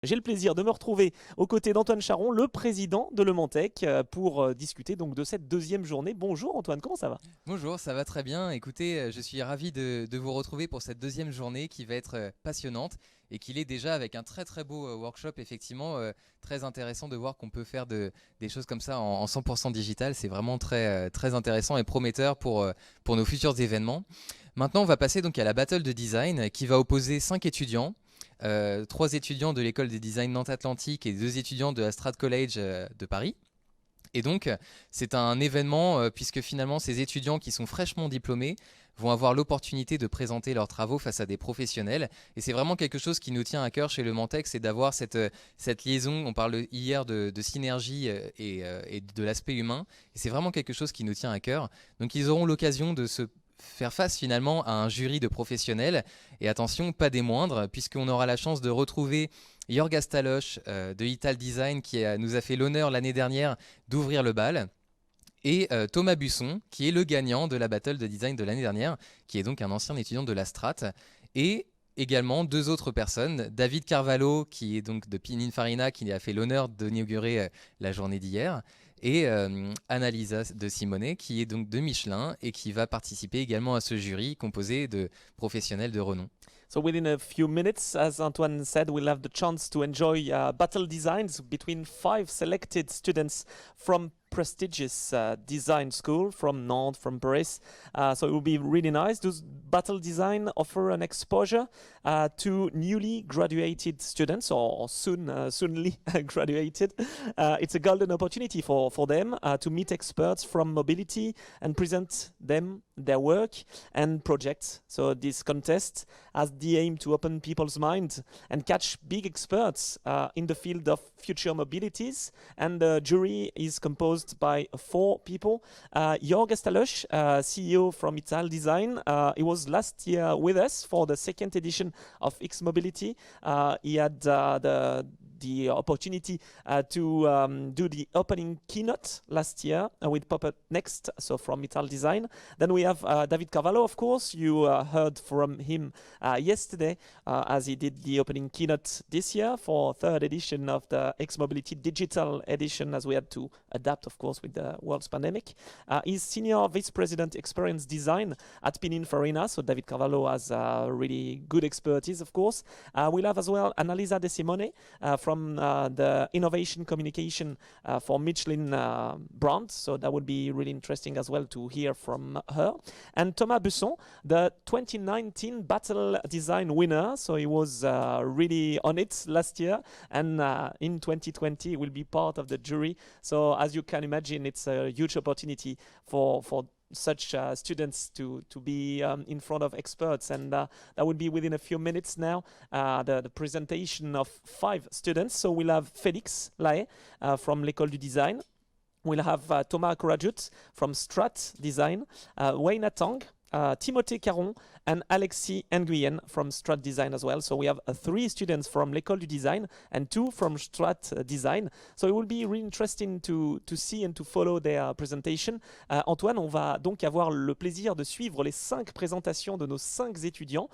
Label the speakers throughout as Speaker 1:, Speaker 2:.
Speaker 1: J'ai le plaisir de me retrouver aux côtés d'Antoine Charon, le président de Le Mantec, pour discuter donc de cette deuxième journée. Bonjour Antoine, comment ça va?
Speaker 2: Bonjour, ça va très bien. Écoutez, je suis ravi de vous retrouver pour cette deuxième journée qui va être passionnante et qu'il est déjà avec un très très beau workshop, effectivement, très intéressant de voir qu'on peut faire des choses comme ça en 100% digital. C'est vraiment très intéressant et prometteur pour nos futurs événements. Maintenant, on va passer donc à la battle de design qui va opposer 5 étudiants. 3 étudiants de l'école des Design Nantes Atlantique et 2 étudiants de la Strate College de Paris. Et donc, c'est un événement puisque finalement, ces étudiants qui sont fraîchement diplômés vont avoir l'opportunité de présenter leurs travaux face à des professionnels. Et c'est vraiment quelque chose qui nous tient à cœur chez Le Mantec, c'est d'avoir cette liaison. On parle hier de synergie et de l'aspect humain. Et c'est vraiment quelque chose qui nous tient à cœur. Donc, ils auront l'occasion de se faire face finalement à un jury de professionnels. Et attention, pas des moindres, puisqu'on aura la chance de retrouver Jorg Astaloch de Ital Design qui nous a fait l'honneur l'année dernière d'ouvrir le bal. Et Thomas Busson, qui est le gagnant de la battle de design de l'année dernière, qui est donc un ancien étudiant de la Strate. Et également 2 autres personnes, David Carvalho, qui est donc de Pininfarina, qui a fait l'honneur d'inaugurer la journée d'hier, et Annalisa de Simonet, qui est donc de Michelin et qui va participer également à ce jury composé de professionnels de renom.
Speaker 1: So within a few minutes, as Antoine said, we'll have the chance to enjoy battle designs between 5 selected students from prestigious design school from Nantes, from Paris. So it will be really nice. Does battle design offer an exposure to newly graduated students or soonly graduated? It's a golden opportunity for them to meet experts from mobility and present them their work and projects. So this contest has the aim to open people's minds and catch big experts in the field of future mobilities. And the jury is composed by 4 people. Jorg Astaloch, CEO from Ital Design, he was last year with us for the second edition of X Mobility. He had the opportunity to do the opening keynote last year with Pop-Up Next, so from Ital Design. Then we have David Carvalho, of course. You heard from him yesterday as he did the opening keynote this year for third edition of the X Mobility Digital Edition, as we had to adapt, of course, with the world's pandemic. He's Senior Vice President Experience Design at Pininfarina, so David Carvalho has really good expertise, of course. We'll have as well Annalisa De Simone from the Innovation Communication for Michelin brand, so that would be really interesting as well to hear from her. And Thomas Busson, the 2019 Battle Design winner, so he was really on it last year, and in 2020 he will be part of the jury. So as you can imagine, it's a huge opportunity for such students to be in front of experts, and that will be within a few minutes now, the presentation of 5 students. So we'll have Félix Lahaye from l'École du Design. We'll have Thomas Korajut from Strate Design, Wayne Atang, Timothée Caron, and Alexis Nguyen from Strate Design as well. So we have 3 students from l'École du Design and 2 from Strate Design. So it will be really interesting to see and to follow their presentation. Antoine, on va donc avoir le plaisir de suivre les 5 présentations de nos 5 étudiants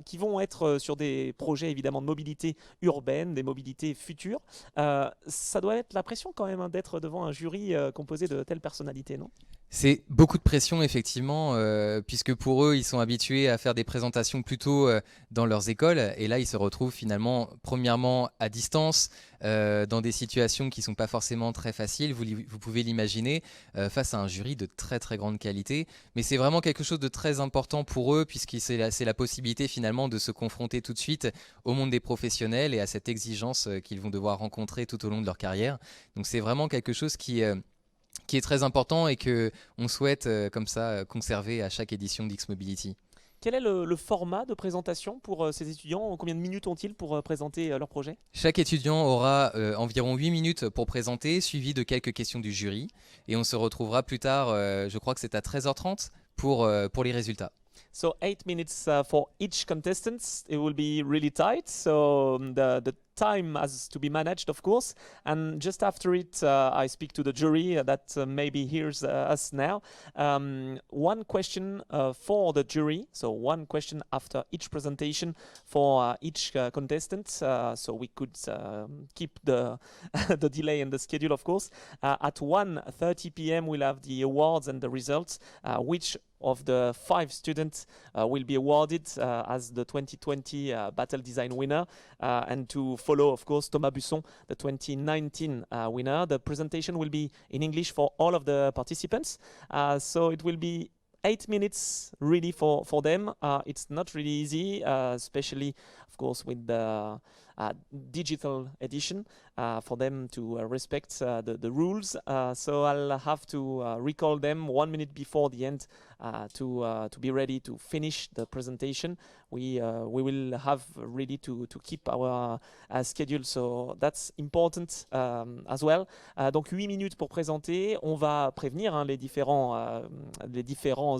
Speaker 1: qui vont être sur des projets évidemment de mobilité urbaine, des mobilités futures. Ça doit être la pression quand même d'être devant un jury composé de telles personnalités, non?
Speaker 2: C'est beaucoup de pression, effectivement, puisque pour eux, ils sont habitués à faire des présentations plutôt dans leurs écoles. Et là, ils se retrouvent finalement, premièrement, à distance, dans des situations qui ne sont pas forcément très faciles. Vous pouvez l'imaginer, face à un jury de très très grande qualité. Mais c'est vraiment quelque chose de très important pour eux, puisque c'est la possibilité finalement de se confronter tout de suite au monde des professionnels et à cette exigence qu'ils vont devoir rencontrer tout au long de leur carrière. Donc c'est vraiment quelque chose qui est très important et qu'on souhaite comme ça conserver à chaque édition d'X Mobility.
Speaker 1: Quel est le format de présentation pour ces étudiants? Combien de minutes ont-ils pour présenter leur projet?
Speaker 2: Chaque étudiant aura environ 8 minutes pour présenter, suivi de quelques questions du jury. Et on se retrouvera plus tard, je crois que c'est à 13h30, pour les résultats.
Speaker 1: So 8 minutes for each contestant. It will be really tight. So the time has to be managed, of course. And just after it, I speak to the jury that maybe hears us now. One question for the jury. So one question after each presentation for each contestant. So we could keep the the delay in the schedule, of course. At 1:30 p.m. we'll have the awards and the results, which of the 5 students will be awarded as the 2020 Battle Design winner, and to follow, of course, Thomas Busson, the 2019 winner. The presentation will be in English for all of the participants, so it will be 8 minutes really for them. It's not really easy, especially, of course, with the digital edition, for them to respect the rules. So I'll have to recall them 1 minute before the end to be ready to finish the presentation. We will have ready to keep our schedule, so that's important as well. Donc 8 minutes pour présenter. On va prévenir les différents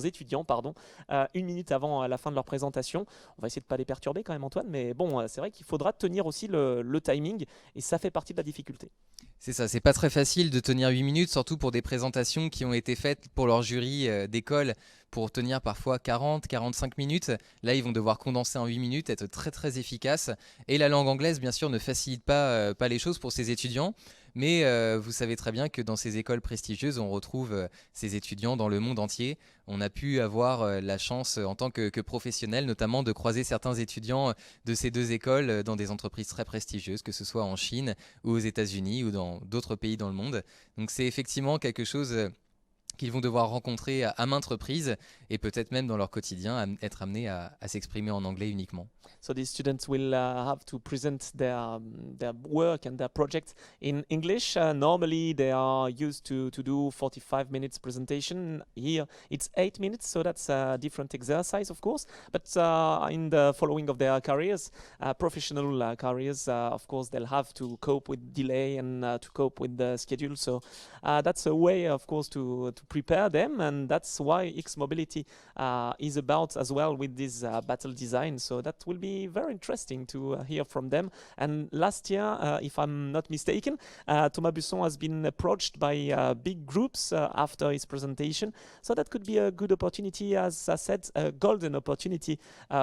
Speaker 1: étudiants, pardon, 1 minute avant la fin de leur présentation. On va essayer de ne pas les perturber quand même, Antoine, mais bon, c'est vrai qu'il faudra tenir aussi le timing, et ça fait partie de la difficulté.
Speaker 2: C'est ça, c'est pas très facile de tenir 8 minutes, surtout pour des présentations qui ont été faites pour leur jury d'école pour tenir parfois 40-45 minutes. Là, ils vont devoir condenser en 8 minutes, être très très efficaces. Et la langue anglaise, bien sûr, ne facilite pas les choses pour ces étudiants. Mais vous savez très bien que dans ces écoles prestigieuses, on retrouve ces étudiants dans le monde entier. On a pu avoir la chance en tant que professionnel, notamment de croiser certains étudiants de ces 2 écoles dans des entreprises très prestigieuses, que ce soit en Chine ou aux États-Unis ou dans d'autres pays dans le monde. Donc c'est effectivement quelque chose qu'ils vont devoir rencontrer à maintes reprises, et peut-être même dans leur quotidien être amenés à s'exprimer en anglais uniquement.
Speaker 1: So these students will have to present their work and their project in English. Normally they are used to do 45 minutes presentation. Here it's 8 minutes, so that's a different exercise, of course. But in the following of their careers, professional careers, of course, they'll have to cope with delay and to cope with the schedule. So that's a way, of course, to prepare them, and that's why X Mobility is about as well with this battle design. So that will be very interesting to hear from them. And last year, if I'm not mistaken, Thomas Busson has been approached by big groups after his presentation. So that could be a good opportunity, as I said, a golden opportunity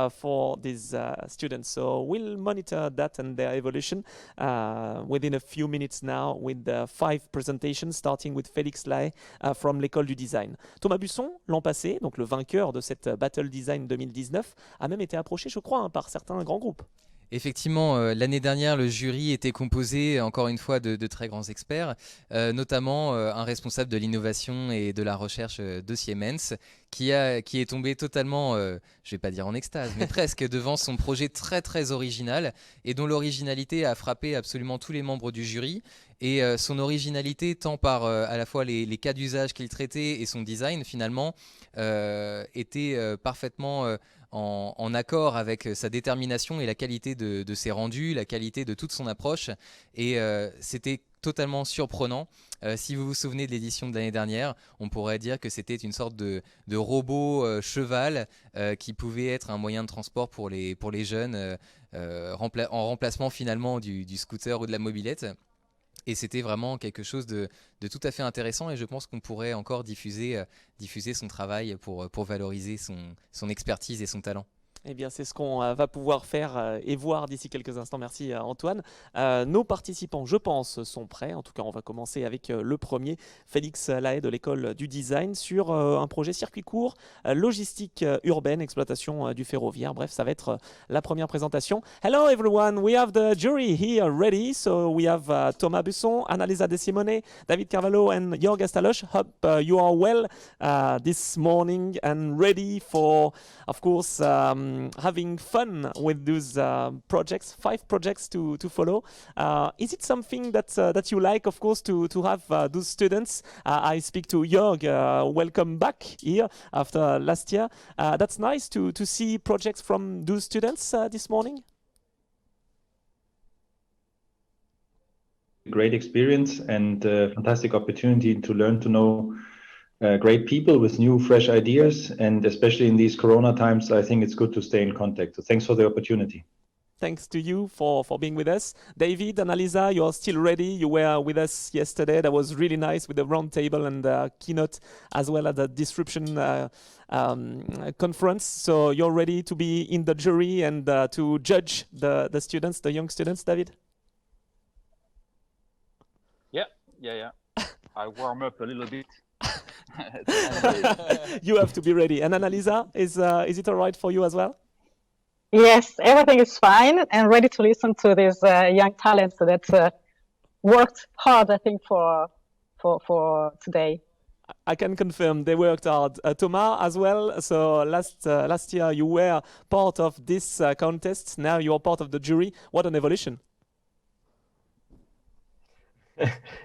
Speaker 1: for these students. So we'll monitor that and their evolution within a few minutes now with 5 presentations, starting with Félix Lahaye from l'École du Design. Thomas Busson, l'an passé, donc le vainqueur de cette Battle Design 2019, a même été approché, je crois, par certains grands groupes.
Speaker 2: Effectivement, l'année dernière, le jury était composé, encore une fois, de très grands experts, notamment un responsable de l'innovation et de la recherche de Siemens, qui est tombé totalement, je ne vais pas dire en extase, mais presque devant son projet très très original, et dont l'originalité a frappé absolument tous les membres du jury. Et son originalité, tant par à la fois les cas d'usage qu'il traitait et son design, finalement, était parfaitement en accord avec sa détermination et la qualité de ses rendus, la qualité de toute son approche. Et c'était totalement surprenant. Si vous vous souvenez de l'édition de l'année dernière, on pourrait dire que c'était une sorte de robot cheval qui pouvait être un moyen de transport pour les jeunes, en remplacement finalement du scooter ou de la mobilette. Et c'était vraiment quelque chose de tout à fait intéressant, et je pense qu'on pourrait encore diffuser son travail pour valoriser son expertise et son talent.
Speaker 1: Eh bien, c'est ce qu'on va pouvoir faire et voir d'ici quelques instants. Merci Antoine. Nos participants, je pense, sont prêts. En tout cas, on va commencer avec le premier, Félix Lahaye de l'École du Design, sur un projet circuit court, logistique urbaine, exploitation du ferroviaire. Bref, ça va être la première présentation. Hello everyone, we have the jury here ready. So we have Thomas Busson, Annalisa De Simone, David Carvalho and Jörg Estalosch. Hope you are well this morning and ready for, of course, having fun with those projects, 5 projects to follow. Is it something that you like, of course, to have those students? I speak to Jörg. Welcome back here after last year. That's nice to see projects from those students this morning.
Speaker 3: Great experience and fantastic opportunity to learn to know great people with new, fresh ideas. And especially in these Corona times, I think it's good to stay in contact. So thanks for the opportunity.
Speaker 1: Thanks to you for being with us. David, Annalisa, you're still ready. You were with us yesterday. That was really nice with the round table and the keynote as well as the disruption conference. So you're ready to be in the jury and to judge the students, the young students, David?
Speaker 4: Yeah. I warm up a little bit.
Speaker 1: You have to be ready. And Annalisa, is it all right for you as well?
Speaker 5: Yes, everything is fine and ready to listen to these young talents that worked hard, I think, for today.
Speaker 1: I can confirm they worked hard. Thomas as well. So last year you were part of this contest. Now you are part of the jury. What an evolution!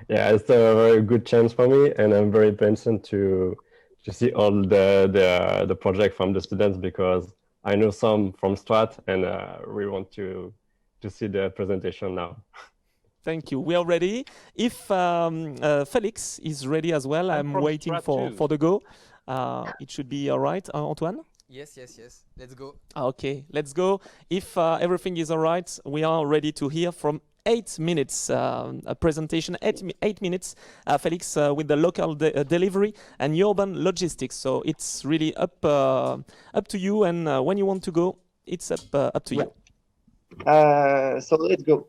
Speaker 6: Yeah, it's a very good chance for me, and I'm very impatient to see all the project from the students, because I know some from Strate, and we want to see the presentation now.
Speaker 1: Thank you. We are ready. If Felix is ready as well, I'm waiting for the go. It should be all right, Antoine?
Speaker 2: Yes. Let's go.
Speaker 1: Okay, let's go. If everything is all right, we are ready to hear from 8 minutes a presentation, 8 minutes, Felix, with the local delivery and urban logistics. So it's really up to you, and when you want to go, it's up to you.
Speaker 7: So let's go.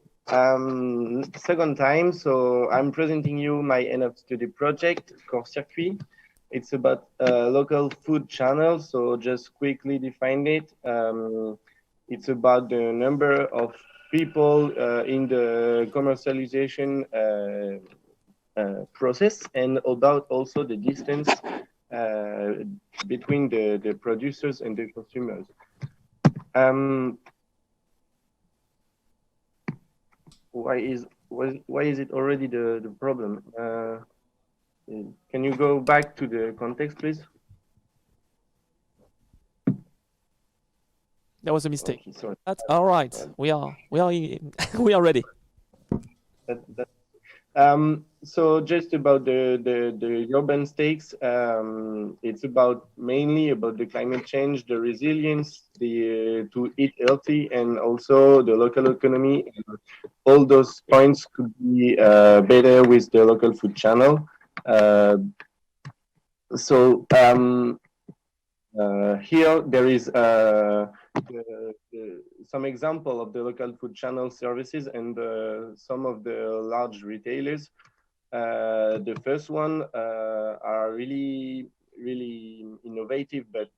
Speaker 7: Second time, so I'm presenting you my end of study project, Core Circuit. It's about local food channels, so just quickly define it. It's about the number of people in the commercialization process, and about also the distance between the producers and the consumers. Why is it already the problem? Can you go back to the context, please?
Speaker 1: There was a mistake.
Speaker 7: Okay, sorry.
Speaker 1: That's all right. We are ready.
Speaker 7: So just about the urban stakes, it's about mainly about the climate change, the resilience, to eat healthy, and also the local economy. All those points could be better with the local food channel. Here there is some example of the local food channel services and some of the large retailers. The first one are really innovative, but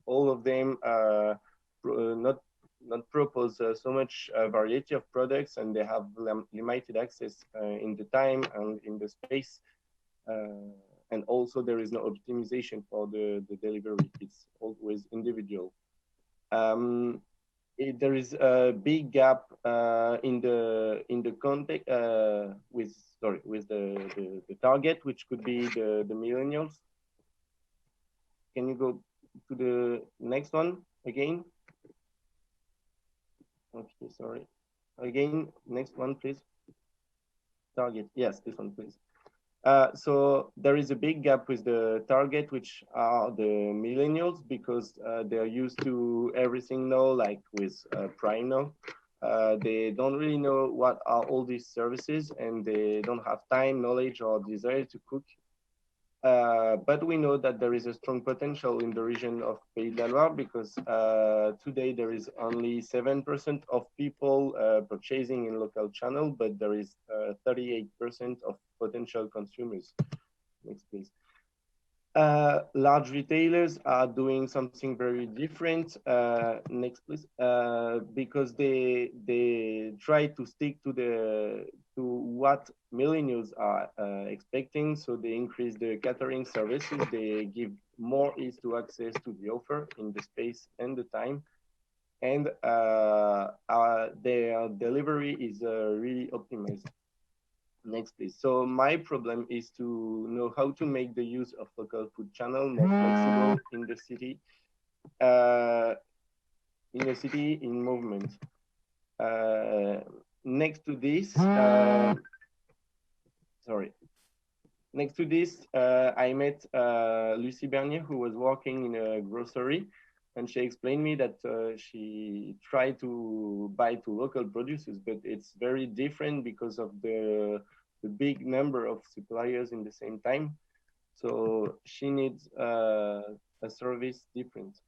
Speaker 7: all of them not propose so much variety of products, and they have limited access in the time and in the space. And also there is no optimization for the delivery. It's always individual. There is a big gap in the context with the target, which could be the millennials. Can you go to the next one again? Okay, sorry. Again, next one, please. Target. Yes, this one, please. So there is a big gap with the target, which are the millennials, because they're used to everything now, like with Prime now. They don't really know what are all these services, and they don't have time, knowledge, or desire to cook. But we know that there is a strong potential in the region of Pays de la Loire, because today there is only 7% of people purchasing in local channel, but there is 38% of potential consumers. Next, please. Large retailers are doing something very different. Next, please. Because they try to stick to what millennials are expecting. So they increase the catering services. They give more ease to access to the offer in the space and the time. And their delivery is really optimized. Next, please. So my problem is to know how to make the use of local food channel more flexible in the city, in movement. Next to this, next to this, I met Lucie Bernier, who was working in a grocery, and she explained me that she tried to buy to local producers, but it's very different because of the big number of suppliers in the same time. So she needs a service different.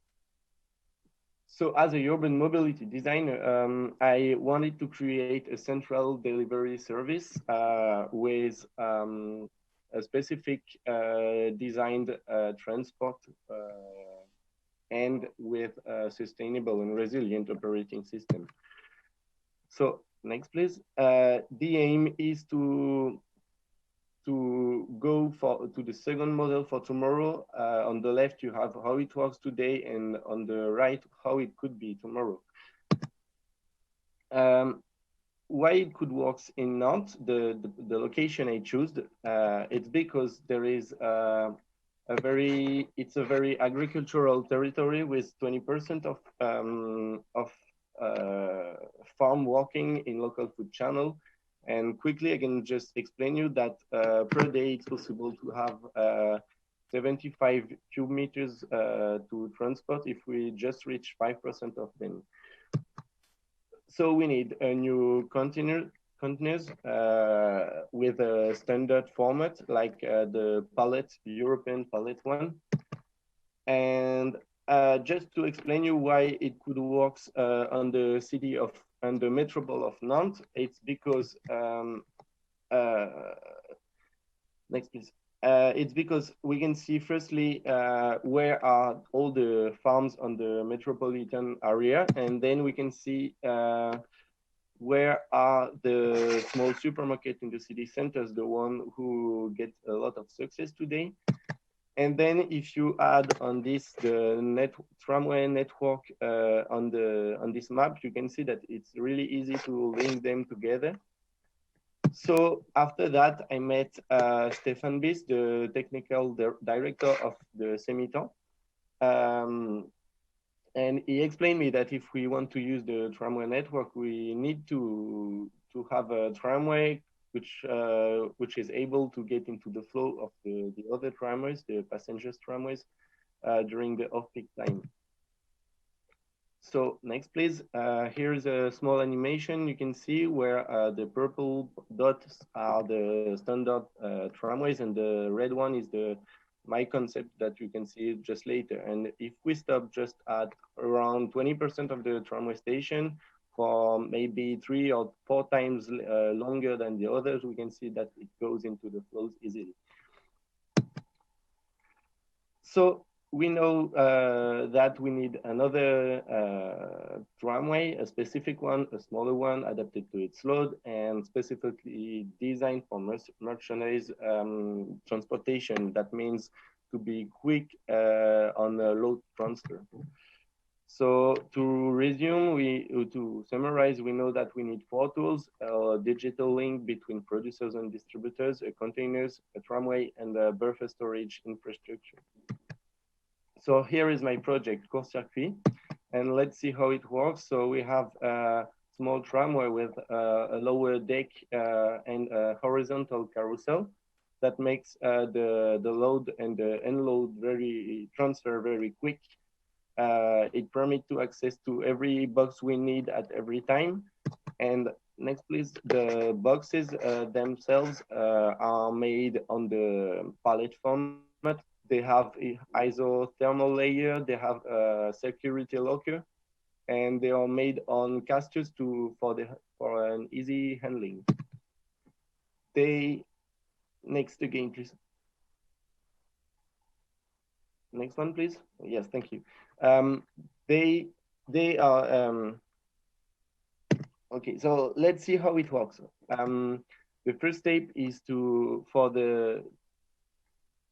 Speaker 7: So as a urban mobility designer, I wanted to create a central delivery service with a specific designed transport and with a sustainable and resilient operating system. So next, please. The aim is to go to the second model for tomorrow. On the left, you have how it works today, and on the right, how it could be tomorrow. Why it could work in Nantes, the location I chose, it's because there is it's a very agricultural territory with 20% of farm working in local food channel. And quickly, I can just explain you that per day, it's possible to have 75 cubic meters to transport if we just reach 5% of them. So we need a new containers with a standard format like the European pallet one. And just to explain you why it could work on the metropole of Nantes, it's because next please. It's because we can see firstly where are all the farms on the metropolitan area, and then we can see where are the small supermarkets in the city centers, the one who get a lot of success today. And then if you add on this the tramway network on this map, you can see that it's really easy to link them together. So after that, I met Stéphane Bis, the technical director of the Semiton. And he explained me that if we want to use the tramway network, we need to have a tramway which is able to get into the flow of the other tramways, the passengers tramways, during the off-peak time. So next, please. Here's a small animation. You can see where the purple dots are the standard tramways, and the red one is my concept that you can see just later. And if we stop just at around 20% of the tramway station for maybe 3 or 4 times longer than the others, we can see that it goes into the flows easily. So we know that we need another tramway, a specific one, a smaller one adapted to its load and specifically designed for merchandise transportation. That means to be quick on a load transfer. So to summarize, we know that we need 4 tools: a digital link between producers and distributors, a containers, a tramway, and a buffer storage infrastructure. So here is my project, Court Circuit, and let's see how it works. So we have a small tramway with a lower deck and a horizontal carousel that makes the load and the unload transfer very quick. It permits to access to every box we need at every time. And next, please, the boxes themselves are made on the pallet format. They have an isothermal layer, they have a security locker, and they are made on casters for an easy handling. Next again, please. Next one, please. Yes, thank you. They are okay. So let's see how it works. The first step is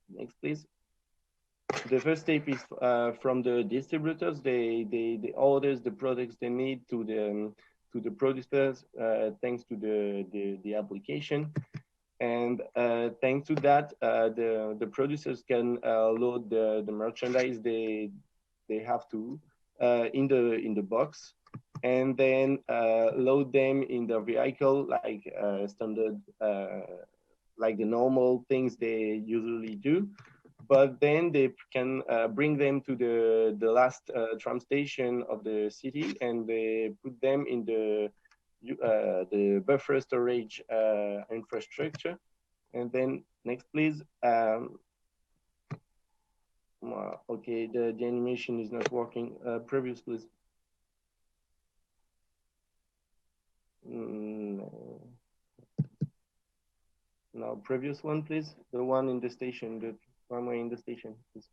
Speaker 7: next, please. The first step is from the distributors. They orders the products they need to the producers thanks to the application. And thanks to that, the producers can load the merchandise they have to in the box, and then load them in the vehicle like standard like the normal things they usually do. But then they can bring them to the last tram station of the city, and they put them in the buffer storage infrastructure. And then next, please. Okay, the animation is not working. Previous, please. Now, previous one, please. The one in the station, the tramway in the station, please.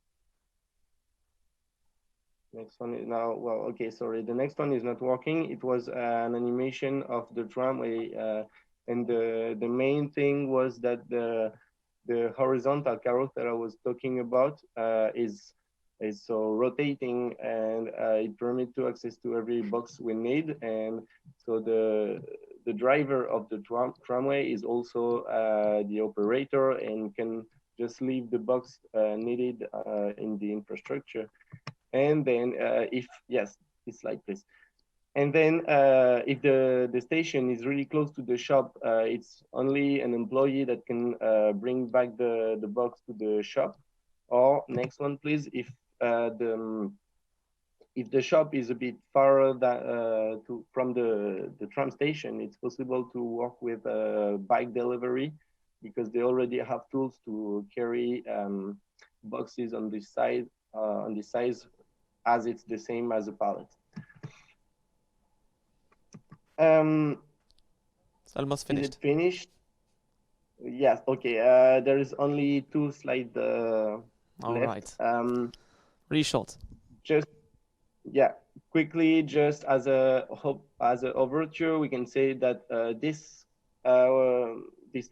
Speaker 7: Next one is now, well, okay, sorry. The next one is not working. It was an animation of the tramway, and the main thing was that the horizontal carrot that I was talking about is so rotating, and it permits to access to every box we need. And so the driver of the tramway is also the operator and can just leave the box needed in the infrastructure. And then yes, this slide, please. And then if the station is really close to the shop, it's only an employee that can bring back the box to the shop. Or next one, please. If the shop is a bit far from the tram station, it's possible to work with bike delivery, because they already have tools to carry boxes on this side, on this size, as it's the same as a pallet.
Speaker 1: It's almost finished.
Speaker 7: Is it finished? Yes. Okay. There is only 2 slides
Speaker 1: All
Speaker 7: left.
Speaker 1: right. Really short.
Speaker 7: Just quickly, just as a overture, we can say that this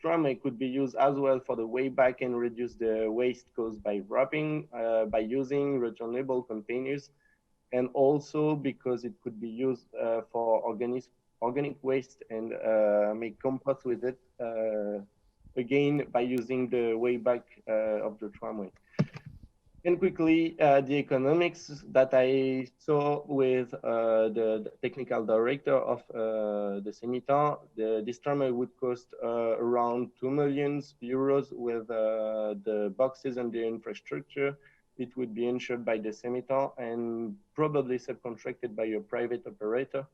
Speaker 7: tramway could be used as well for the way back and reduce the waste caused by wrapping by using returnable containers, and also because it could be used for organic waste and make compost with it, again by using the way back of the tramway. And quickly, the economics that I saw with the technical director of the Semitan, this tramway would cost around 2 million euros with the boxes and the infrastructure. It would be insured by the Semitan and probably subcontracted by a private operator.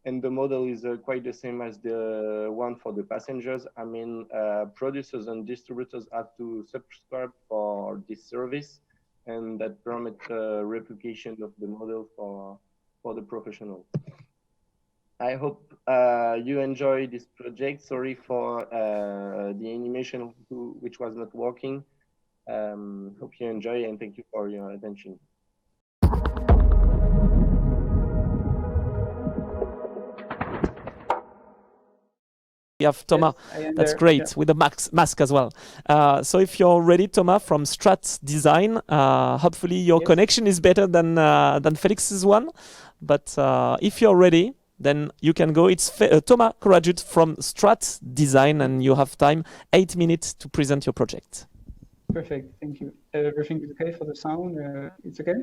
Speaker 7: And the model is quite the same as the one for the passengers. I mean, producers and distributors have to subscribe for this service, and that permits replication of the model for the professional. I hope you enjoy this project. Sorry for the animation which was not working. Hope you enjoy, and thank you for your attention.
Speaker 1: We have Thomas.
Speaker 8: Yes,
Speaker 1: That's
Speaker 8: there.
Speaker 1: great,
Speaker 8: Yeah.
Speaker 1: with the mask as well. So if you're ready, Thomas, from Strate Design, hopefully your
Speaker 8: Yes.
Speaker 1: connection is better than Felix's one. But if you're ready, then you can go. It's Thomas Corajut from Strate Design, and you have time, 8 minutes to present your project.
Speaker 8: Perfect. Thank you. Everything is okay for the sound? It's okay?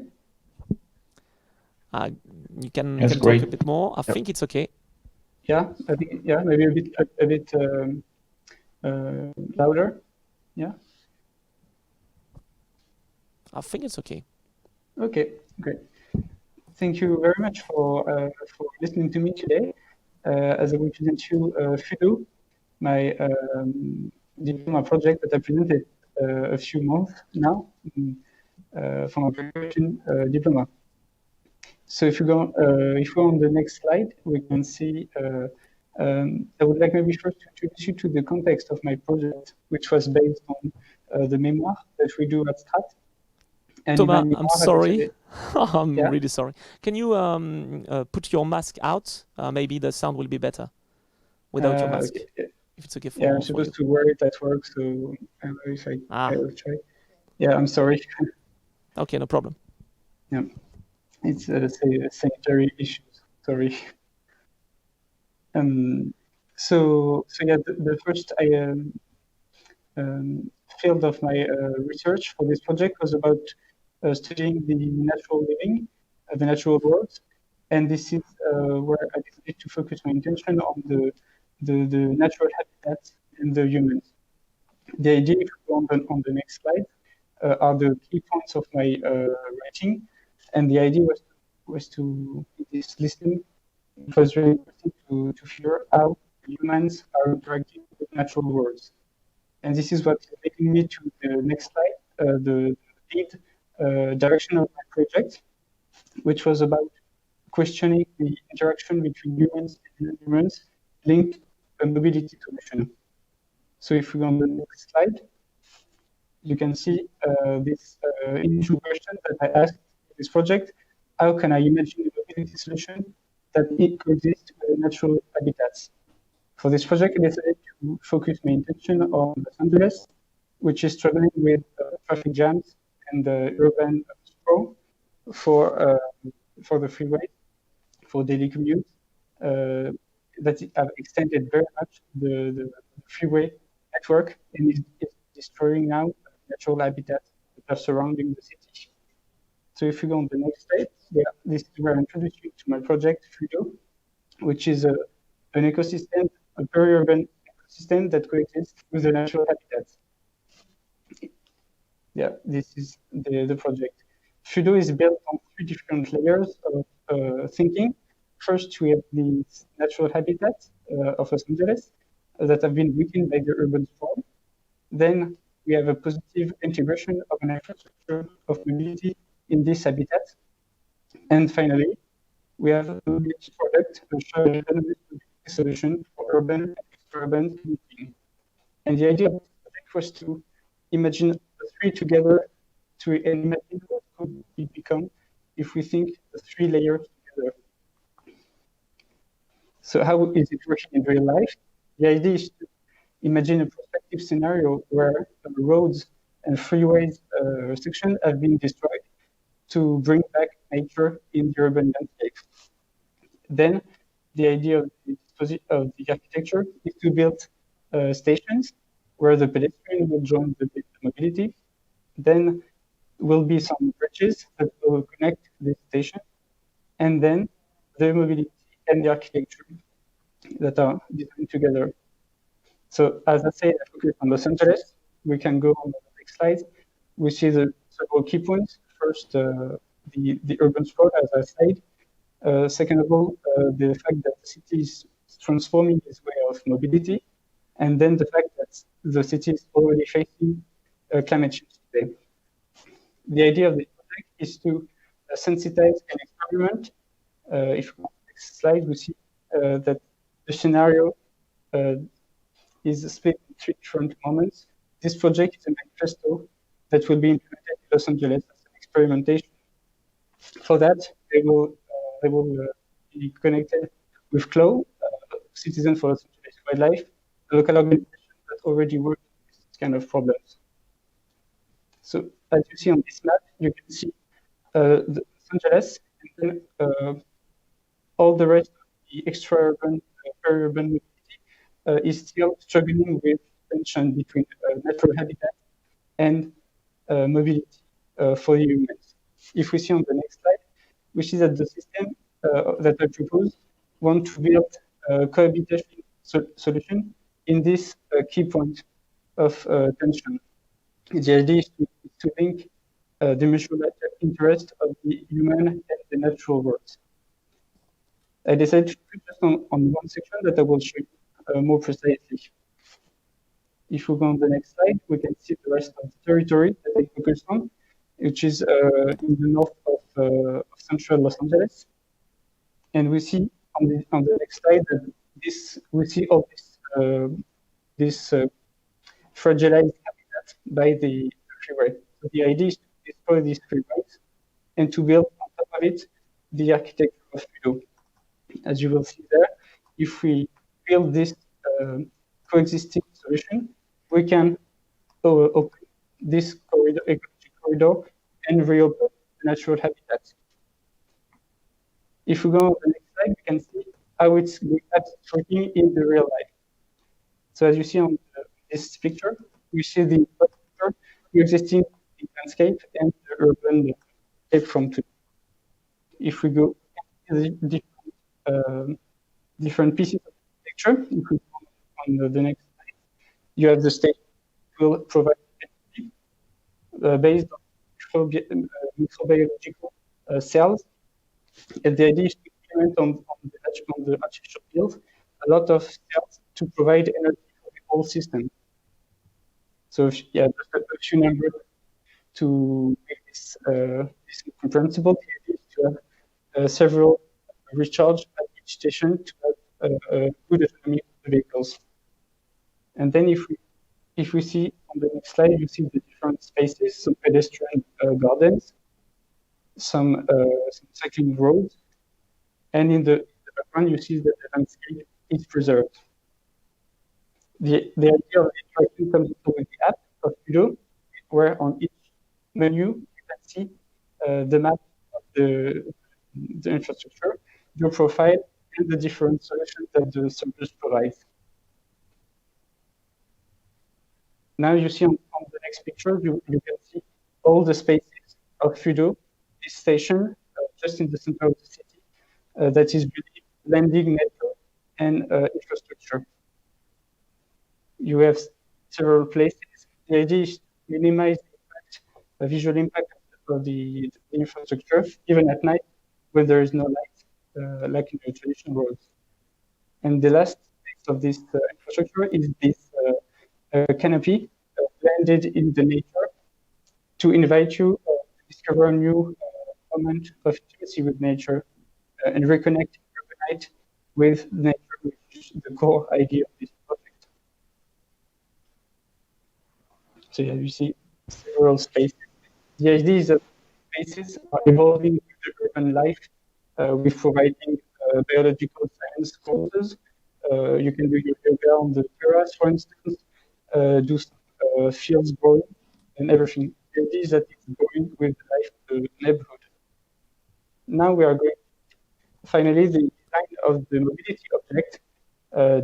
Speaker 1: You can
Speaker 3: That's
Speaker 1: talk
Speaker 3: great.
Speaker 1: a bit more. I
Speaker 3: Yep.
Speaker 1: think it's okay.
Speaker 8: Yeah, I think, yeah, maybe a bit louder. Yeah.
Speaker 1: I think it's okay.
Speaker 8: Okay, great. Thank you very much for listening to me today. As I will present you FUDO, my diploma project that I presented a few months now for my graduation diploma. So if we go on the next slide, we can see. I would like maybe first to introduce you to the context of my project, which was based on the memoir that we do at Strate. And
Speaker 1: Thomas,
Speaker 8: in my
Speaker 1: I'm
Speaker 8: memoir,
Speaker 1: sorry. I'm
Speaker 8: Yeah?
Speaker 1: really sorry. Can you put your mask out? Maybe the sound will be better without your mask.
Speaker 8: Okay.
Speaker 1: If it's okay for,
Speaker 8: Yeah, I'm
Speaker 1: for
Speaker 8: supposed
Speaker 1: you.
Speaker 8: to wear it at work, so I don't know if
Speaker 1: Ah.
Speaker 8: I will try. Yeah, I'm sorry.
Speaker 1: Okay, no problem.
Speaker 8: Yeah, it's sanitary issues. Sorry. So yeah, the first field of my research for this project was about studying the natural living, the natural world, and this is where I decided to focus my attention on the natural habitats and the humans. The idea, if we go on the next slide, are the key points of my writing. And the idea was to this listening. It was really interesting to figure how humans are interacting with natural worlds. And this is what is taking me to the next slide, the lead direction of my project, which was about questioning the interaction between humans and non-humans linked to a mobility solution. So if we go on the next slide, you can see this initial question that I asked for this project: how can I imagine a mobility solution that coexists with natural habitats? For this project, I decided to focus my attention on Los Angeles, which is struggling with traffic jams and urban sprawl for the freeway, for daily commute, that have extended very much the freeway network and is destroying now natural habitats that are surrounding the city. So if you go on the next slide, yeah, this is where I introduce you to my project, Fudo, which is an ecosystem, a peri-urban ecosystem that coexists with the natural habitats. Yeah, this is the project. Fudo is built on 3 different layers of thinking. First, we have the natural habitats of Los Angeles that have been weakened by the urban sprawl. Then we have a positive integration of an infrastructure of mobility in this habitat. And finally, we have a mobility product, a shared autonomous mobility solution for urban and extra-urban commuting. And the idea of this project was to imagine the 3 together, to imagine what could it become if we think the 3 layers together. So how is it working in real life? The idea is to imagine a prospective scenario where roads and freeways sections have been destroyed to bring back nature in the urban landscape. Then the idea of the architecture is to build stations where the pedestrian will join the mobility. Then will be some bridges that will connect this station, and then the mobility and the architecture that are designed together. So as I said, I focus on Los Angeles. We can go on the next slide. We see the several key points. First, the urban sprawl, as I said. Second of all, the fact that the city is transforming its way of mobility, and then the fact that the city is already facing climate change today. The idea of the project is to sensitize and experiment. If we go to the next slide, we see that the scenario is split in 3 different moments. This project is a manifesto that will be implemented in Los Angeles as an experimentation. For that, they will be connected with CLO, Citizen for Los Angeles Wildlife, a local organization that already works with this kind of problems. So as you see on this map, you can see Los Angeles, and then all the rest of the extra-urban, peri-urban mobility is still struggling with tension between natural habitat and mobility for the humans. If we see on the next slide, we see that the system that I propose want to build a cohabitation solution in this key point of tension. The idea is to link the mutual interest of the human and the natural worlds. I decided to focus on one section that I will show you more precisely. If we go on the next slide, we can see the rest of the territory that I focused on, which is in the north of central Los Angeles. And we see on the next slide that we see all this fragilized habitat by the freeway. So the idea is to destroy these freeways and to build on top of it the architecture of Fudo. As you will see there, if we build this coexisting solution, we can open this ecological corridor and reopen the natural habitats. If we go on the next slide, we can see how it's working in the real life. So as you see on this picture, we see the existing landscape and the urban landscape from today. If we go to the different pieces of the picture, if we go on the next slide, you have the station. will provide energy based on microbiological cells. And the idea is to implement on the artificial field a lot of cells to provide energy for the whole system. So just a few numbers to make this comprehensible. The idea is to have several recharge at each station to have a good autonomy of the vehicles. And then if we see on the next slide, you see the different spaces, some pedestrian gardens, some cycling roads, and in the background you see that the landscape is preserved. The idea of interacting comes with the app of Fido, where on each menu you can see the map of the infrastructure, your profile, and the different solutions that the service provides. Now you see on the next picture, you can see all the spaces of Fido, this station just in the center of the city that is really blending nature and infrastructure. You have several places. The idea is to minimize the impact, the visual impact of the infrastructure, even at night when there is no light, like in the traditional roads. And the last phase of this infrastructure is this canopy blended in the nature to invite you to discover a new moment of intimacy with nature and reconnect overnight with nature, which is the core idea of this project. So yeah, you see several spaces. The idea is that spaces are evolving with the urban life with providing biological science courses. You can do your yoga on the terrace, for instance, do fields growing and everything. The idea is that it's growing with the life of the neighborhood. Now we are going finally the design of the mobility object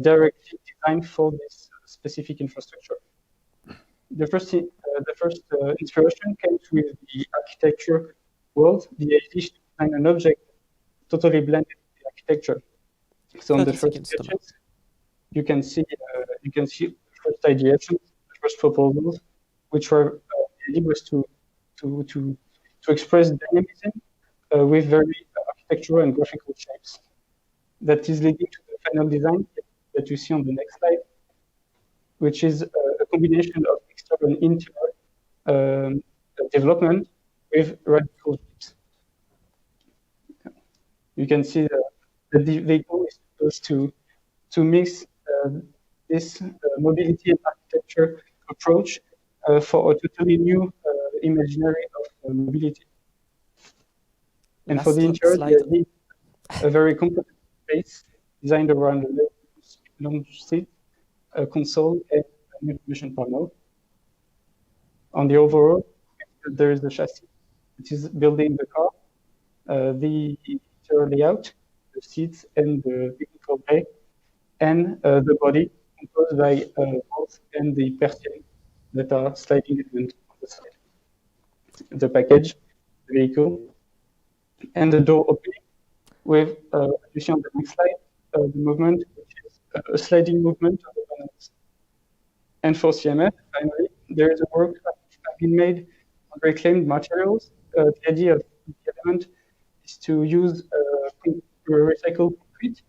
Speaker 8: directly designed for this specific infrastructure. The first inspiration came with the architecture world. The idea is to design an object totally blended with the architecture. So on the first sketches, you can see the first ideations, the first proposals, which were the idea was to express dynamism with very architectural and graphical shapes. That is leading to the final design that you see on the next slide, which is a combination of external and interior development with radical shapes. You can see that the vehicle is supposed to mix this mobility and architecture approach for a totally new imaginary of mobility. And for the interior, there is a very complex space designed around a long seat, a console, and an information panel. On the overall, there is the chassis, which is building the car, the interior layout, the seats, and the vehicle bay, and the body composed by bolts and the persian that are sliding on the side. The package, the vehicle, and the door opening with, you see on the next slide, the movement, which is a sliding movement of the panels. And for CMF, finally, there is a work that has been made on reclaimed materials. The idea of the element is to use recycled concrete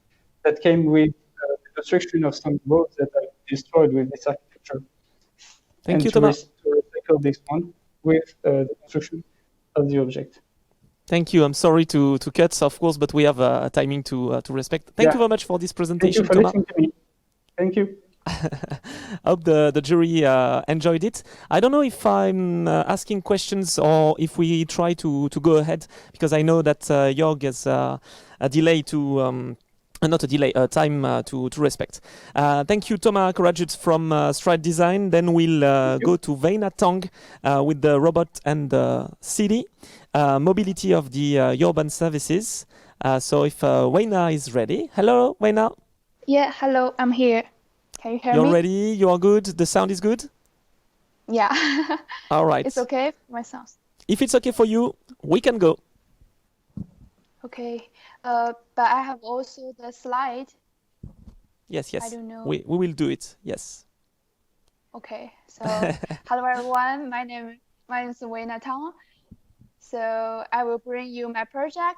Speaker 8: that came with the construction of some roads that are destroyed with this architecture.
Speaker 1: Thank you, Thomas.
Speaker 8: To recycle this one with the construction of the object.
Speaker 1: Thank you. I'm sorry to cut, of course, but we have a timing to respect. Thank you very much for this presentation,
Speaker 8: Thank you for
Speaker 1: Thomas.
Speaker 8: listening to me. Thank you.
Speaker 1: I hope the jury enjoyed it. I don't know if I'm asking questions or if we try to go ahead, because I know that Jörg has a delay to... not a delay, time to respect. Thank you, Thomas Korajut from Strate Design. Then we'll go to Veina Tang with the robot and the city, mobility of the urban services. So if Veina is ready. Hello, Veina.
Speaker 9: Yeah, hello, I'm here. Can you hear me?
Speaker 1: You're ready? You are good? The sound is good?
Speaker 9: Yeah.
Speaker 1: All right.
Speaker 9: It's okay, my sound.
Speaker 1: If it's okay for you, we can go.
Speaker 9: Okay. But I have also the slide.
Speaker 1: Yes, yes.
Speaker 9: I don't know.
Speaker 1: We will do it. Yes.
Speaker 9: Okay, so hello everyone. My name is Weina Tang. So I will bring you my project.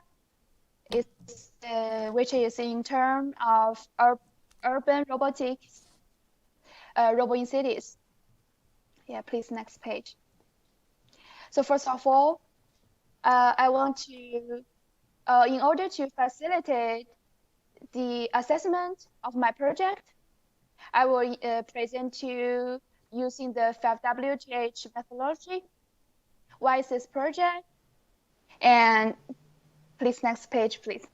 Speaker 9: It's which is in terms of urban robotics, robo in cities. Yeah, please next page. So first of all, I want to, in order to facilitate the assessment of my project, I will present to you using the 5WGH methodology. Why is this project? And please, next page, please.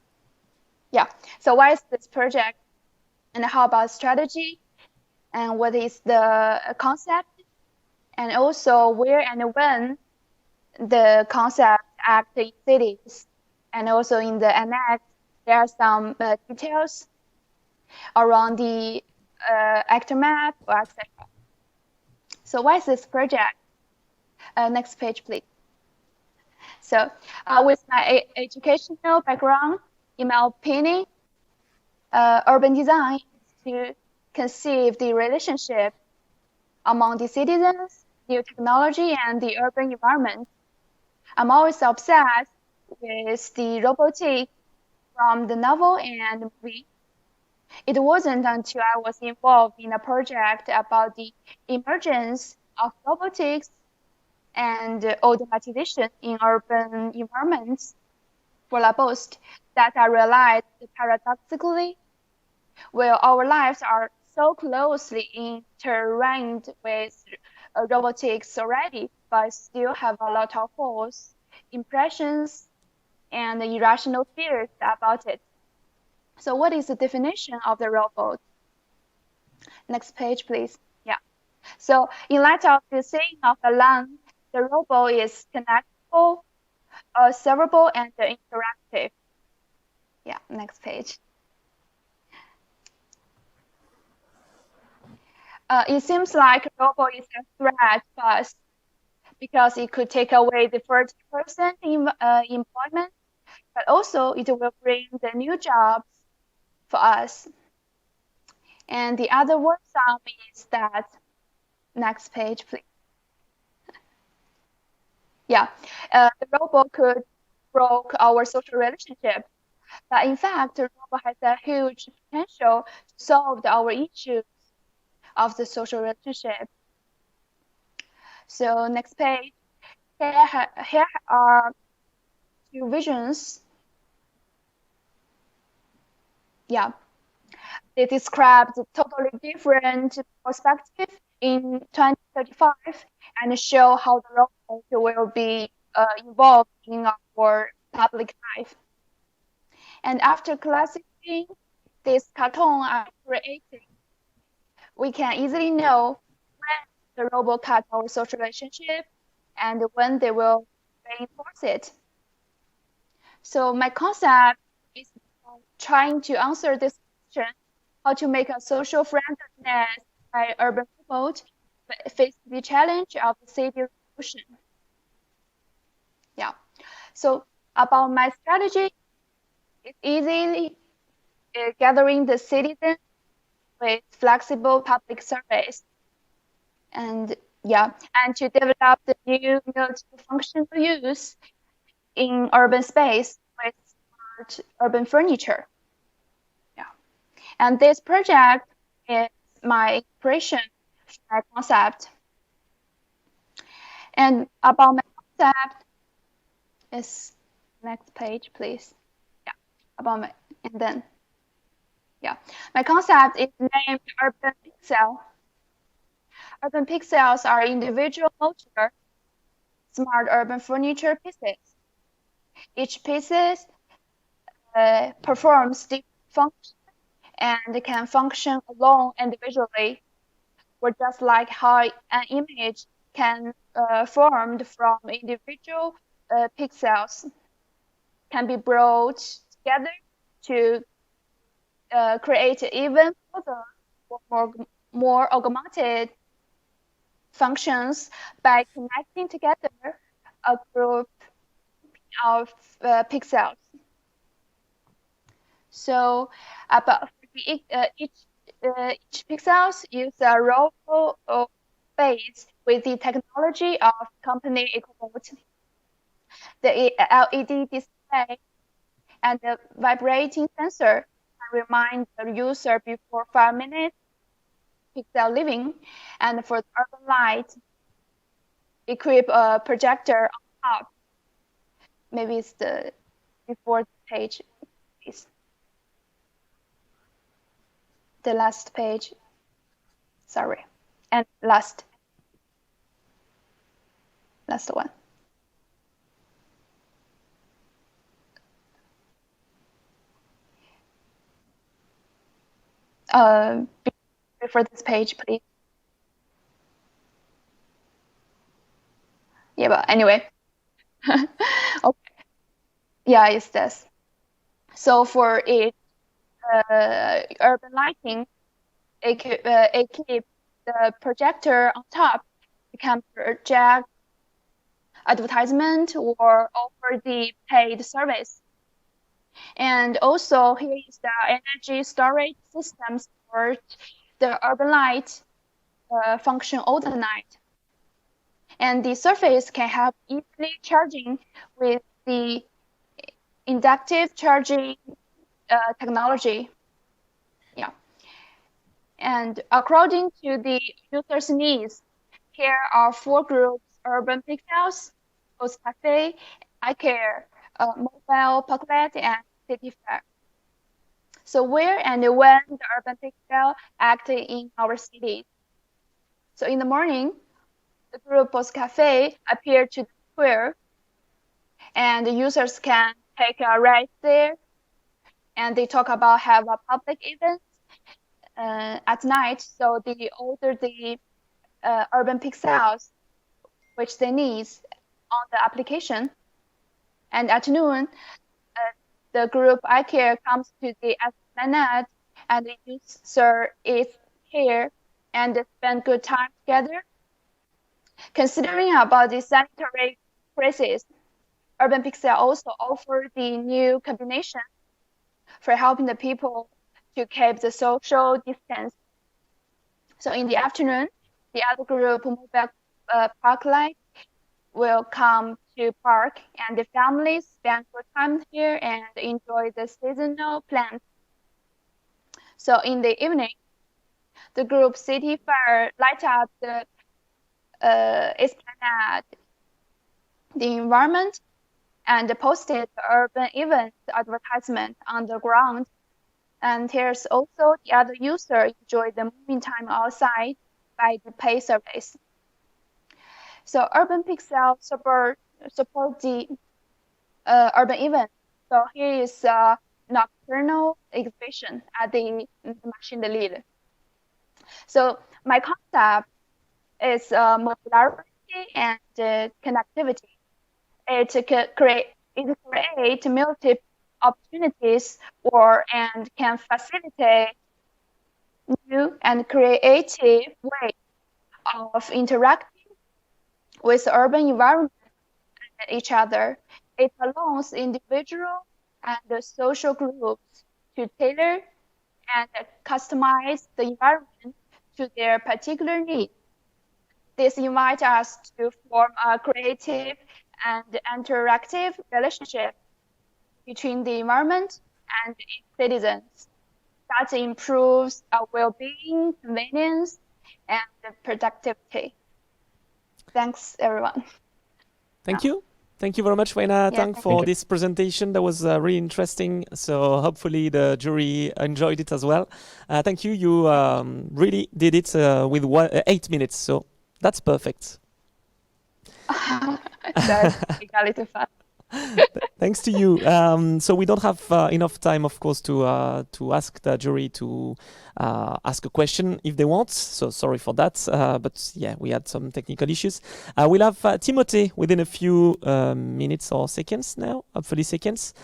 Speaker 9: Yeah, so why is this project? And how about strategy? And what is the concept? And also where and when the concept act in cities. And also in the annex, there are some details around the actor map, or etc. So why is this project? Next page, please. So with my educational background, in my opinion, urban design is to conceive the relationship among the citizens, new technology, and the urban environment. I'm always obsessed with the robotics from the novel and the movie. It wasn't until I was involved in a project about the emergence of robotics and automatization in urban environments for La Poste that I realized paradoxically, while our lives are so closely intertwined with robotics already, but still have a lot of false impressions and irrational fears about it. So what is the definition of the robot? Next page, please. Yeah. So in light of the saying of Alan, the robot is connectable, servable, and interactive. Yeah, next page. It seems like a robot is a threat to us because it could take away the first person employment, but also it will bring the new jobs for us. And the other worrisome is that, next page, please. Yeah, the robot could broke our social relationship, but in fact, the robot has a huge potential to solve our issues of the social relationship. So next page, here are two visions. Yeah, they describe the totally different perspective in 2035 and show how the robot will be involved in our public life. And after classifying this cartoon I'm creating, we can easily know when the robot cut our social relationship and when they will reinforce it. So my concept is trying to answer this question, how to make a social friendliness by urban robot face the challenge of the city revolution. Yeah. So about my strategy, it's easily gathering the citizens with flexible public service, and yeah, and to develop the new multi-functional use in urban space with smart urban furniture. Yeah, and this project is my inspiration, my concept. And about my concept is next page, please. Yeah, about my, and then yeah, my concept is named Urban Pixel. Urban pixels are individual modular, smart urban furniture pieces. Each piece performs different functions and can function alone individually, or just like how an image can formed from individual pixels can be brought together to create even further, more augmented functions by connecting together a group of pixels. So about each pixels use a row space with the technology of company equipment. The LED display and the vibrating sensor can remind the user before 5 minutes pixel living, and for the urban light, equip a projector on top. Maybe it's the before page, please. The last page. Sorry, and last one. Before this page, please. Yeah, but anyway. Okay. Yeah, it's this. So for it, urban lighting, it keep the projector on top. You can project advertisement or offer the paid service. And also here is the energy storage system support the urban light function all the night. And the surface can have easily charging with the inductive charging technology. Yeah. And according to the user's needs, here are 4 groups: urban pixels, host cafe, iCare, mobile parklet, and city fair. So where and when the urban pixel act in our cities? So in the morning, the group Post Cafe appear to the square, and the users can take a ride there, and they talk about have a public event at night. So they order the urban pixels which they need on the application. And at noon, the group iCare comes to the Esplanade, and the user is here and spend good time together. Considering about the sanitary crisis, Urban Pixel also offer the new combination for helping the people to keep the social distance. So in the afternoon, the other group, mobile parklight, will come to park, and the families spend good time here and enjoy the seasonal plants. So in the evening, the group City Fair light up the Esplanade, the environment, and posted the urban event advertisement on the ground. And here's also the other user enjoy the moving time outside by the pay service. So Urban Pixel support the urban event. So here is a nocturnal exhibition at the Machine de Lille. So my concept is modularity and connectivity. It create multiple opportunities and can facilitate new and creative ways of interacting with urban environment and each other. It allows individual and social groups to tailor and customize the environment to their particular needs. This invites us to form a creative and interactive relationship between the environment and its citizens that improves our well-being, convenience, and productivity. Thanks, everyone.
Speaker 1: Thank you. Thank you very much, Weina Tang, for this presentation. That was really interesting. So hopefully the jury enjoyed it as well. Thank you. You really did it with 8 minutes. So that's perfect.
Speaker 9: That's a little fast.
Speaker 1: Thanks to you. So we don't have enough time, of course, to ask the jury to ask a question if they want. So sorry for that. But yeah, we had some technical issues. We'll have Timothée within a few minutes or seconds now, hopefully seconds.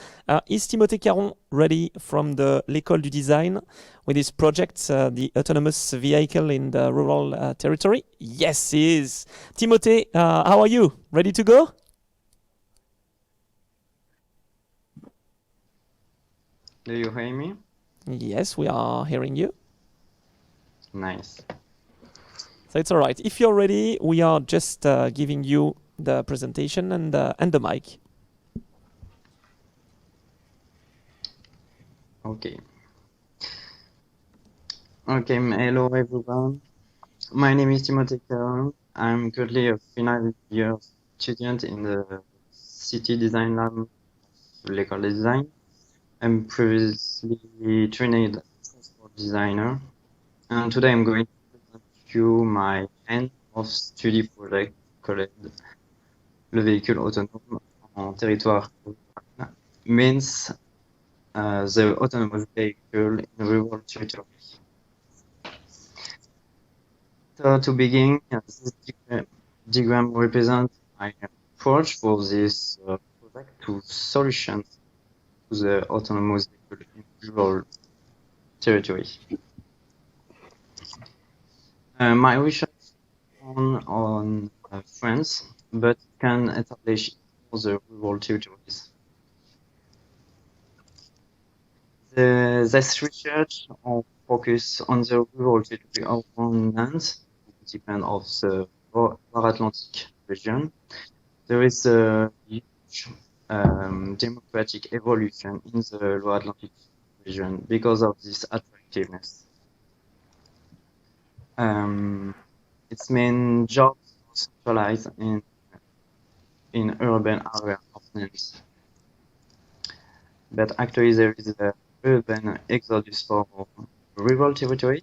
Speaker 1: Is Timothée Caron ready from the l'École du Design with his project, the autonomous vehicle in the rural territory? Yes, he is. Timothée, how are you? Ready to go?
Speaker 10: Do you hear me?
Speaker 1: Yes, we are hearing you.
Speaker 10: Nice.
Speaker 1: So it's all right. If you're ready, we are just giving you the presentation and the mic.
Speaker 10: Okay. Okay, hello everyone. My name is Timothy Caron. I'm currently a final year student in the City Design Lab of L'École de Design. I'm previously trained transport designer, and today I'm going to present you my end of study project called Le véhicule autonome en territoire rural means the autonomous vehicle in rural territory. So to begin, this diagram represents my approach for this project to solutions to the autonomous vehicle in rural territory. My research on France, but can establish other rural territories. This research focus on the rural territory around Nantes, depend of the Atlantic region. There is a huge democratic evolution in the Lower Atlantic region because of this attractiveness. Its main jobs are centralized in urban area of Nantes. But actually there is a urban exodus for rural territory,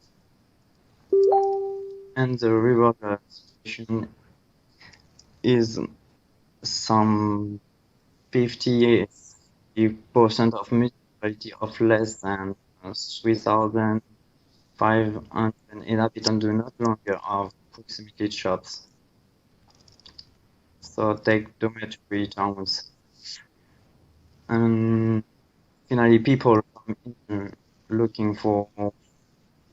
Speaker 10: and the rural situation is some 50% of municipality of less than 3,500 inhabitants do not longer have proximity shops. So take dormitory towns. And finally, people looking for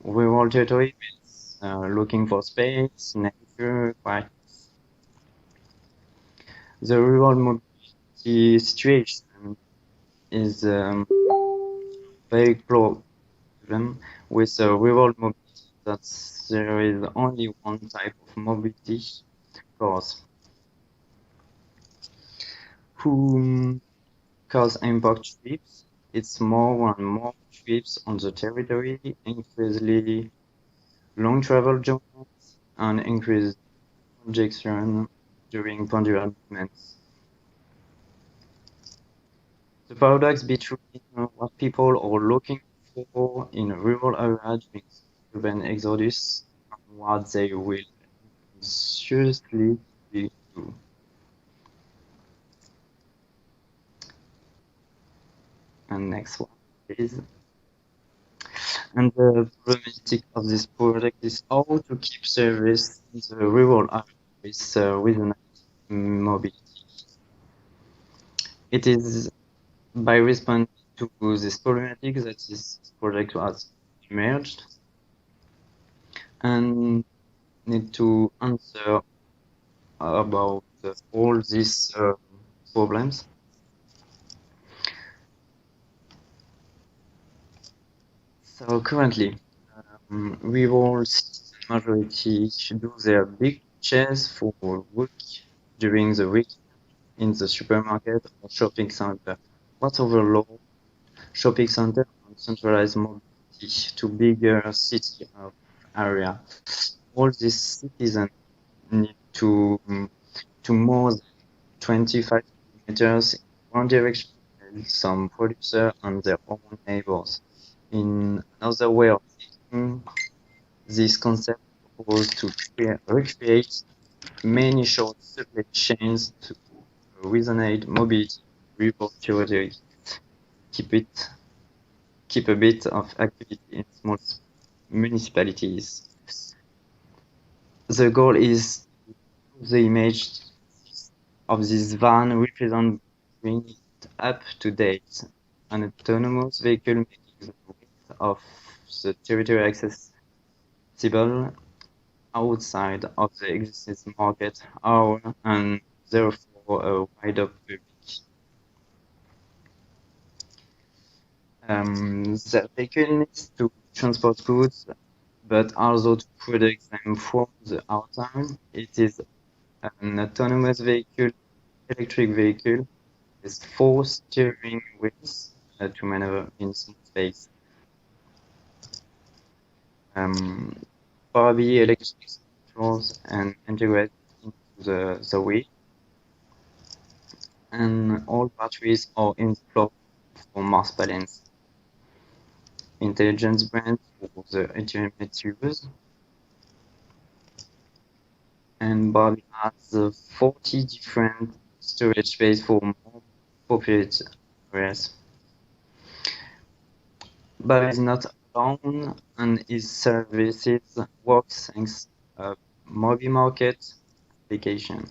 Speaker 10: rural territory means looking for space, nature, quiet. The rural mobility situation is very problem with rural mobility, that there is only one type of mobility, cars, who cause impact trips. It's more and more trips on the territory, increasingly long travel journeys, and increased congestion during ponderal movements. The paradox between what people are looking for in rural areas during urban exodus and what they will seriously do. And next one, please. And the problematic of this project is how to keep service in the rural areas with mobility. It is by responding to this problematic that this project has emerged, and need to answer about all these problems. So currently, rural majority do their big purchase for work during the week in the supermarket or shopping center. What overload shopping center and centralized mobility to bigger city area. All these citizens need to more than 25 kilometers in one direction, some producer and their own neighbors. In another way of thinking, this concept proposed to recreate many short supply chains to resonate mobility rural territory. Keep a bit of activity in small municipalities. The goal is the image of this van represent bring it up to date. An autonomous vehicle making the width of the territory accessible outside of the existing market hour and therefore a wider public. The vehicle needs to transport goods, but also to protect them from the outside. It is an autonomous vehicle, electric vehicle, with 4 steering wheels to maneuver in small space. Barbie electric controls and integrate into the wheel. And all batteries are installed for mass balance. Intelligence brand for the ultimate use. And Barbie has 40 different storage space for more populated areas. Barbie is not alone, and its services works thanks to mobile market application.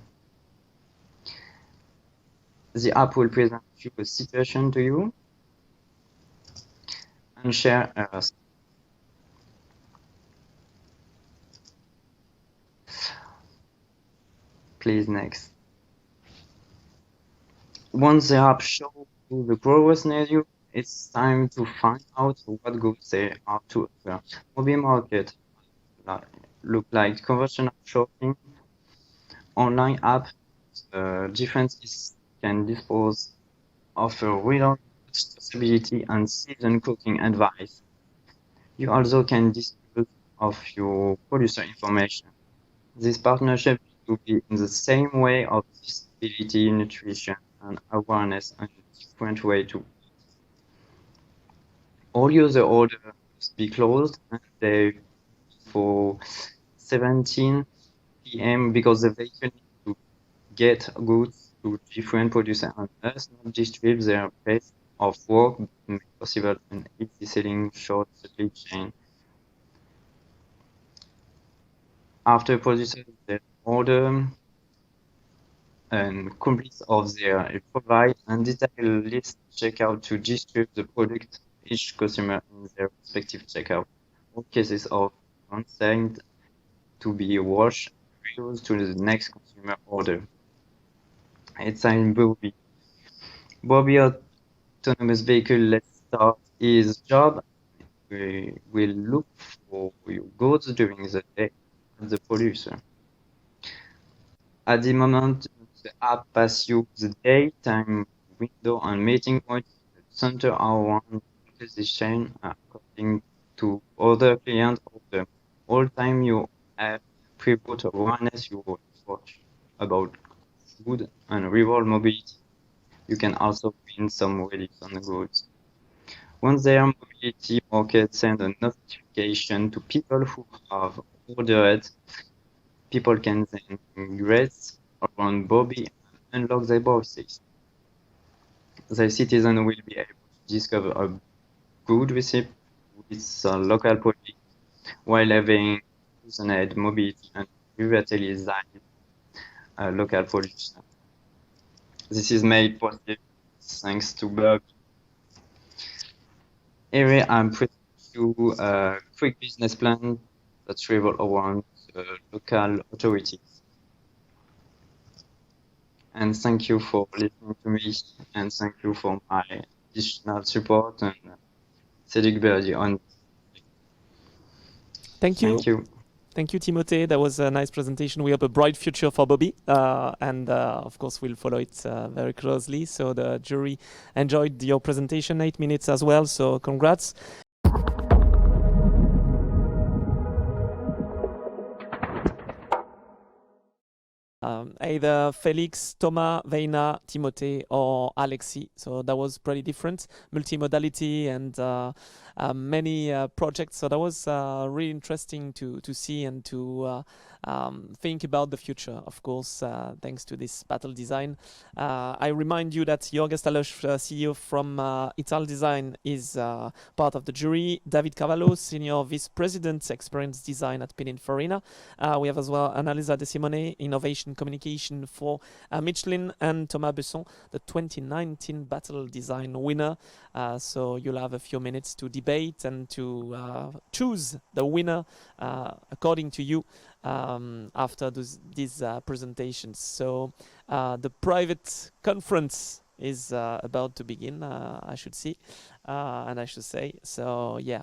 Speaker 10: The app will present a situation to you and share a Please next. Once the app shows you the progress near you, it's time to find out what goods they are to offer. Mobile market look like conventional shopping. Online app, difference is can dispose of a real traceability and season cooking advice. You also can dispose of your producer information. This partnership will be in the same way of disability, nutrition, and awareness, and a different way too. All user orders must be closed and they for 17 p.m. because the vehicle needs to get goods to different producers and must not disturb their pace of work, but make possible an easy selling short supply chain. After producers their order and complete of their provide and detailed list checkout to distribute the product each customer in their respective checkout. All cases of consigned to be washed and reused to the next consumer order. It's in Bobby. Bobby autonomous vehicle, let's start his job. We will look for your goods during the day at the producer. At the moment, the app passes you the daytime window and meeting point at the center of one position according to other client order. All time you have pre-bought awareness you watch about food and rural mobility. You can also win some reliefs on the goods. Once their mobility market send a notification to people who have ordered, people can then graze around Bobby and unlock their boxes. The citizen will be able to discover a good receipt with a local police while having personalized mobility and revitalized local production. This is made possible thanks to Bobby. Here I'm presenting you a quick business plan that travel around local authorities. And thank you for listening to me, and thank you for my additional support and Cedric Berdi on.
Speaker 1: Thank you.
Speaker 10: Thank you.
Speaker 1: Thank you, Timothée. That was a nice presentation. We have a bright future for Bobby, and of course, we'll follow it very closely. So the jury enjoyed your presentation, 8 minutes as well. So congrats. Either Felix, Thomas, Veina, Timothée, or Alexis. So that was pretty different. Multimodality and many projects. So that was really interesting to see and to think about the future, of course, thanks to this battle design. I remind you that Jorge Stalosh, CEO from Ital Design, is part of the jury. David Cavallo, Senior Vice President, Experience Design at Pininfarina. We have as well Annalisa De Simone, Innovation Communication for Michelin, and Thomas Besson, the 2019 Battle Design winner. So you'll have a few minutes to debate and to choose the winner according to you after these presentations. So the private conference is about to begin, I should see, and I should say. So yeah,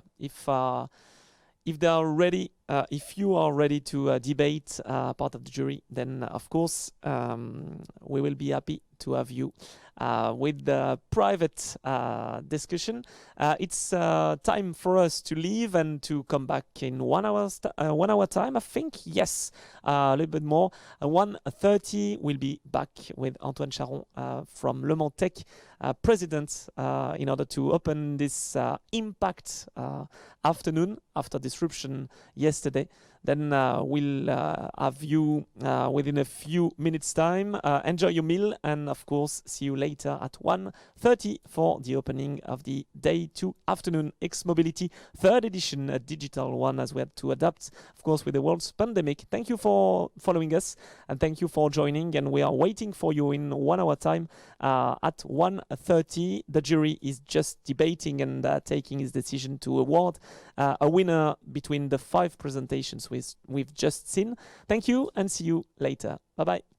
Speaker 1: if they are ready, if you are ready to debate part of the jury, then of course we will be happy to have you with the private discussion. It's time for us to leave and to come back in 1 hour time. I think, yes, a little bit more. 1:30 we'll be back with Antoine Charon from Le Mans Tech president in order to open this impact afternoon after disruption yesterday. Then we'll have you within a few minutes time. Enjoy your meal, and of course see you later at 1:30 for the opening of the Day 2 Afternoon X Mobility 3rd edition, a digital one as we had to adapt, of course, with the world's pandemic. Thank you for following us, and thank you for joining, and we are waiting for you in 1 hour time at 1:30. The jury is just debating and taking his decision to award a winner between the 5 presentations we've just seen. Thank you, and see you later. Bye-bye.